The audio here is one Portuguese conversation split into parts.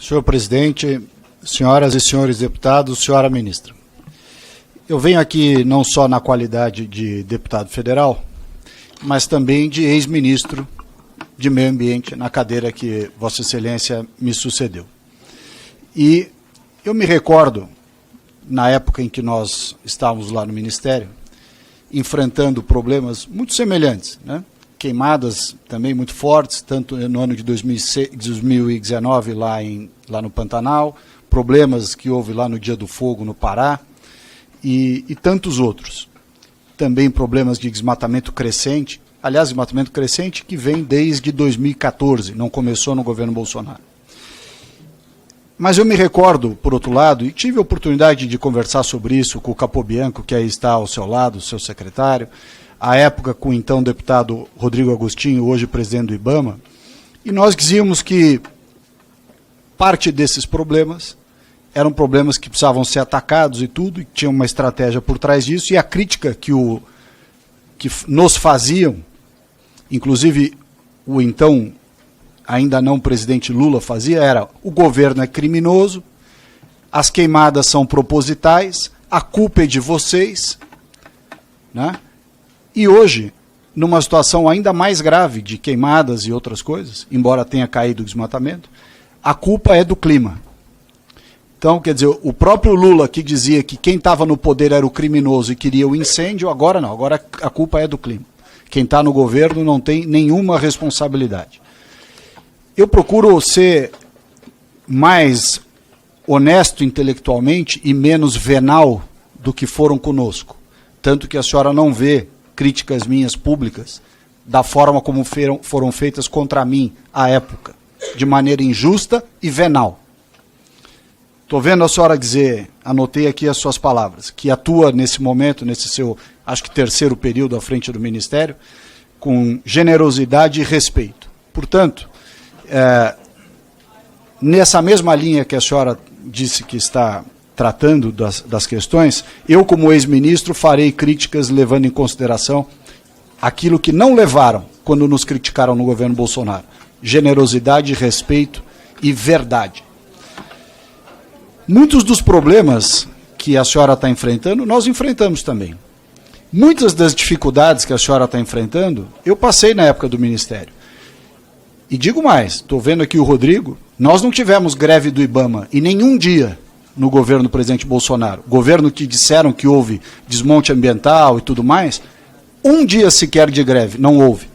Senhor presidente, senhoras e senhores deputados, senhora ministra. Eu venho aqui não só na qualidade de deputado federal, mas também de ex-ministro de Meio Ambiente, na cadeira que Vossa Excelência me sucedeu. E eu me recordo, na época em que nós estávamos lá no Ministério, enfrentando problemas muito semelhantes, né? Queimadas também muito fortes, tanto no ano de 2019 lá no Pantanal, problemas que houve lá no Dia do Fogo no Pará e tantos outros. Também problemas de desmatamento crescente, aliás, desmatamento crescente que vem desde 2014, não começou no governo Bolsonaro. Mas eu me recordo, por outro lado, e tive a oportunidade de conversar sobre isso com o Capobianco, que aí está ao seu lado, seu secretário, à época com o então deputado Rodrigo Agostinho, hoje presidente do IBAMA, e nós dizíamos que parte desses problemas eram problemas que precisavam ser atacados e tudo, e tinha uma estratégia por trás disso, e a crítica que nos faziam, inclusive o então ainda não presidente Lula fazia, era: o governo é criminoso, as queimadas são propositais, a culpa é de vocês, né? E hoje, numa situação ainda mais grave de queimadas e outras coisas, embora tenha caído o desmatamento, a culpa é do clima. Então, quer dizer, o próprio Lula que dizia que quem estava no poder era o criminoso e queria o incêndio, agora não, agora a culpa é do clima. Quem está no governo não tem nenhuma responsabilidade. Eu procuro ser mais honesto intelectualmente e menos venal do que foram conosco. Tanto que a senhora não vê críticas minhas públicas da forma como foram feitas contra mim à época, de maneira injusta e venal. Estou vendo a senhora dizer, anotei aqui as suas palavras, que atua nesse momento, nesse seu, acho que terceiro período à frente do Ministério, com generosidade e respeito. Portanto, nessa mesma linha que a senhora disse que está tratando das questões, eu, como ex-ministro, farei críticas levando em consideração aquilo que não levaram quando nos criticaram no governo Bolsonaro: generosidade, respeito e verdade. Muitos dos problemas que a senhora está enfrentando, nós enfrentamos também. Muitas das dificuldades que a senhora está enfrentando, eu passei na época do Ministério. E digo mais, estou vendo aqui o Rodrigo, nós não tivemos greve do IBAMA em nenhum dia no governo do presidente Bolsonaro. Governo que disseram que houve desmonte ambiental e tudo mais, um dia sequer de greve, não houve.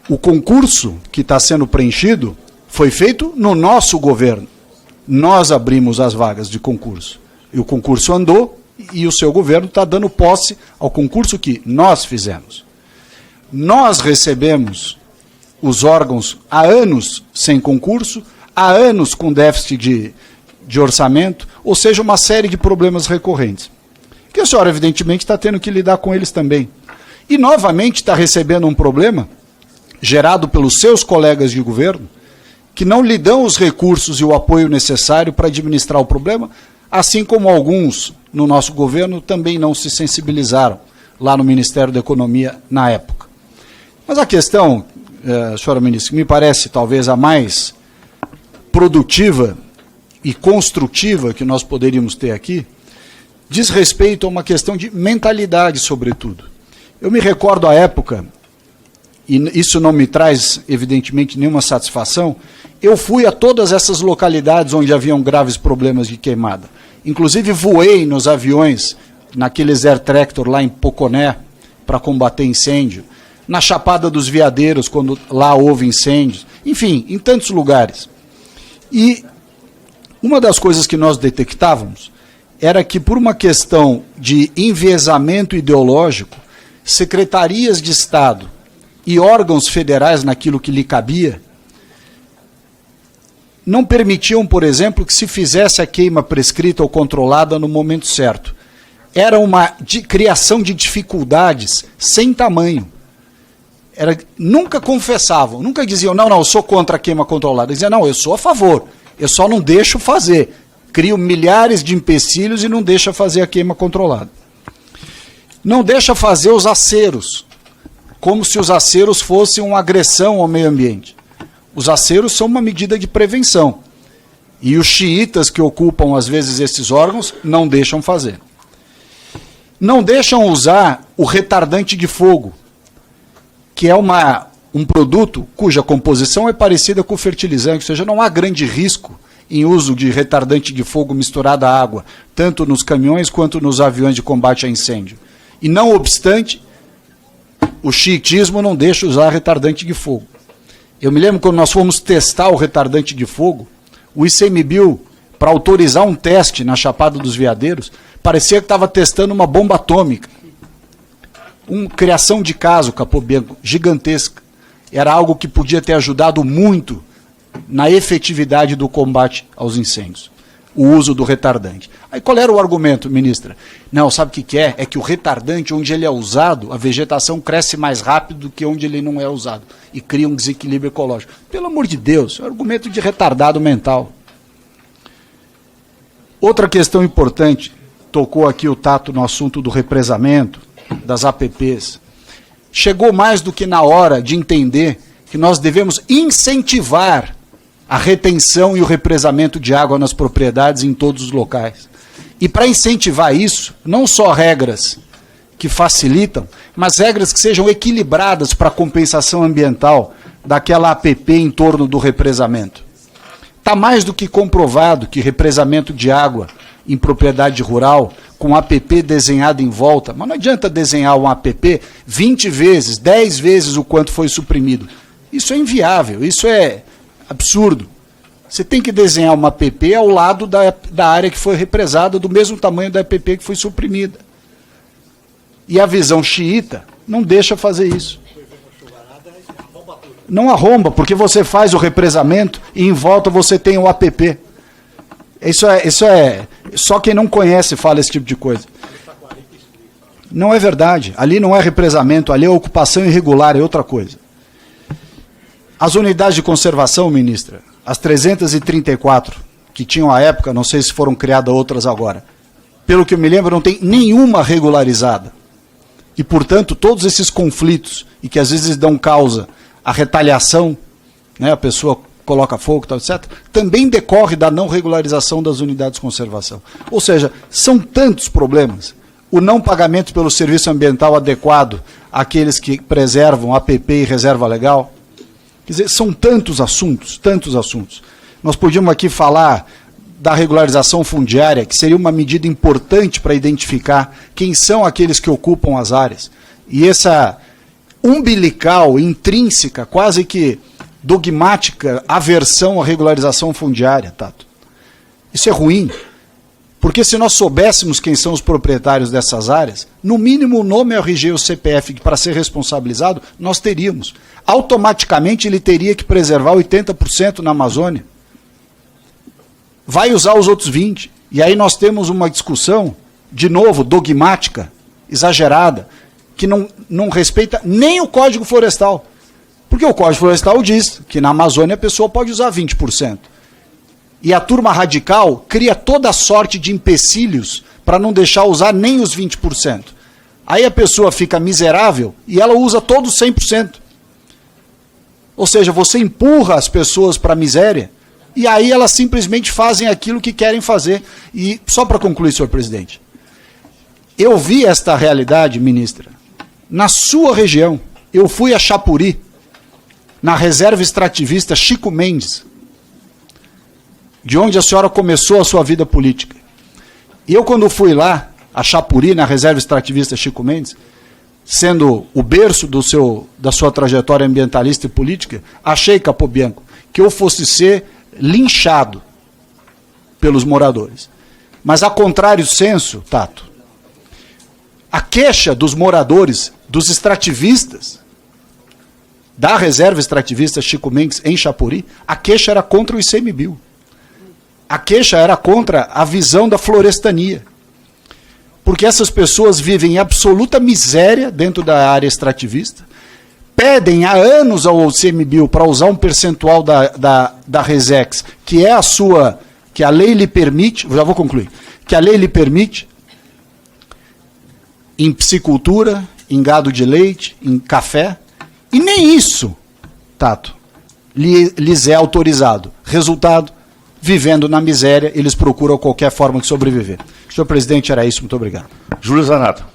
O concurso que está sendo preenchido foi feito no nosso governo. Nós abrimos as vagas de concurso. E o concurso andou e o seu governo está dando posse ao concurso que nós fizemos. Nós recebemos os órgãos há anos sem concurso, há anos com déficit de orçamento, ou seja, uma série de problemas recorrentes, que a senhora evidentemente está tendo que lidar com eles também. E novamente está recebendo um problema gerado pelos seus colegas de governo, que não lhe dão os recursos e o apoio necessário para administrar o problema, assim como alguns no nosso governo também não se sensibilizaram lá no Ministério da Economia na época. Mas a questão, senhora ministra, que me parece talvez a mais produtiva e construtiva que nós poderíamos ter aqui, diz respeito a uma questão de mentalidade, sobretudo. Eu me recordo a época, e isso não me traz, evidentemente, nenhuma satisfação, eu fui a todas essas localidades onde haviam graves problemas de queimada. Inclusive voei nos aviões, naqueles Air Tractor lá em Poconé, para combater incêndio, na Chapada dos Veadeiros, quando lá houve incêndios, enfim, em tantos lugares. E uma das coisas que nós detectávamos era que, por uma questão de enviesamento ideológico, secretarias de Estado e órgãos federais, naquilo que lhe cabia, não permitiam, por exemplo, que se fizesse a queima prescrita ou controlada no momento certo. Era uma criação de dificuldades sem tamanho. Nunca confessavam, nunca diziam, não, eu sou contra a queima controlada. Diziam, não, eu sou a favor, eu só não deixo fazer. Crio milhares de empecilhos e não deixa fazer a queima controlada. Não deixa fazer os aceros, como se os aceros fossem uma agressão ao meio ambiente. Os aceros são uma medida de prevenção. E os xiitas que ocupam, às vezes, esses órgãos, não deixam fazer. Não deixam usar o retardante de fogo, que é um produto cuja composição é parecida com o fertilizante, ou seja, não há grande risco em uso de retardante de fogo misturado à água, tanto nos caminhões quanto nos aviões de combate a incêndio. E não obstante, o xiitismo não deixa usar retardante de fogo. Eu me lembro quando nós fomos testar o retardante de fogo, o ICMBio, para autorizar um teste na Chapada dos Veadeiros, parecia que estava testando uma bomba atômica. Uma criação de caso, Capobianco, gigantesca. Era algo que podia ter ajudado muito na efetividade do combate aos incêndios, o uso do retardante. Aí qual era o argumento, ministra? Não, sabe o que é? É que o retardante, onde ele é usado, a vegetação cresce mais rápido do que onde ele não é usado, e cria um desequilíbrio ecológico. Pelo amor de Deus, é um argumento de retardado mental. Outra questão importante, tocou aqui o Tato no assunto do represamento, das APPs. Chegou mais do que na hora de entender que nós devemos incentivar a retenção e o represamento de água nas propriedades em todos os locais. E para incentivar isso, não só regras que facilitam, mas regras que sejam equilibradas para a compensação ambiental daquela APP em torno do represamento. Está mais do que comprovado que represamento de água em propriedade rural, com APP desenhado em volta, mas não adianta desenhar um APP 20 vezes, 10 vezes o quanto foi suprimido. Isso é inviável, isso é absurdo. Você tem que desenhar uma APP ao lado da área que foi represada, do mesmo tamanho da APP que foi suprimida. E a visão xiita não deixa fazer isso. Não arromba, porque você faz o represamento e em volta você tem o APP. Isso é só quem não conhece fala esse tipo de coisa. Não é verdade. Ali não é represamento, ali é ocupação irregular, é outra coisa. As unidades de conservação, ministra, as 334 que tinham à época, não sei se foram criadas outras agora, pelo que eu me lembro, não tem nenhuma regularizada. E, portanto, todos esses conflitos, e que às vezes dão causa à retaliação, né, a pessoa coloca fogo, tal, etc., também decorre da não regularização das unidades de conservação. Ou seja, são tantos problemas. O não pagamento pelo serviço ambiental adequado àqueles que preservam APP e reserva legal. Quer dizer, são tantos assuntos, tantos assuntos. Nós podíamos aqui falar da regularização fundiária, que seria uma medida importante para identificar quem são aqueles que ocupam as áreas. E essa umbilical, intrínseca, quase que dogmática aversão à regularização fundiária, Tato. Isso é ruim, porque se nós soubéssemos quem são os proprietários dessas áreas, no mínimo o nome, o RG e o CPF para ser responsabilizado, nós teríamos. Automaticamente ele teria que preservar 80% na Amazônia. Vai usar os outros 20%. E aí nós temos uma discussão, de novo, dogmática, exagerada, que não respeita nem o Código Florestal. Porque o Código Florestal diz que na Amazônia a pessoa pode usar 20%. E a turma radical cria toda a sorte de empecilhos para não deixar usar nem os 20%. Aí a pessoa fica miserável e ela usa todos 100%. Ou seja, você empurra as pessoas para a miséria e aí elas simplesmente fazem aquilo que querem fazer. E só para concluir, senhor presidente, eu vi esta realidade, ministra, na sua região. Eu fui a Chapuri, na reserva extrativista Chico Mendes, de onde a senhora começou a sua vida política. E eu, quando fui lá, a Chapuri, na reserva extrativista Chico Mendes, sendo o berço da sua trajetória ambientalista e política, achei, Capobianco, que eu fosse ser linchado pelos moradores. Mas, a contrário senso, Tato, a queixa dos moradores, dos extrativistas, da reserva extrativista Chico Mendes em Chapuri, a queixa era contra o ICMBio. A queixa era contra a visão da florestania. Porque essas pessoas vivem em absoluta miséria dentro da área extrativista, pedem há anos ao ICMBio para usar um percentual da Resex, que é a sua, que a lei lhe permite, já vou concluir, que a lei lhe permite, em piscicultura, em gado de leite, em café, e nem isso, Tato, lhes é autorizado. Resultado, vivendo na miséria, eles procuram qualquer forma de sobreviver. Senhor presidente, era isso. Muito obrigado. Júlio Zanata.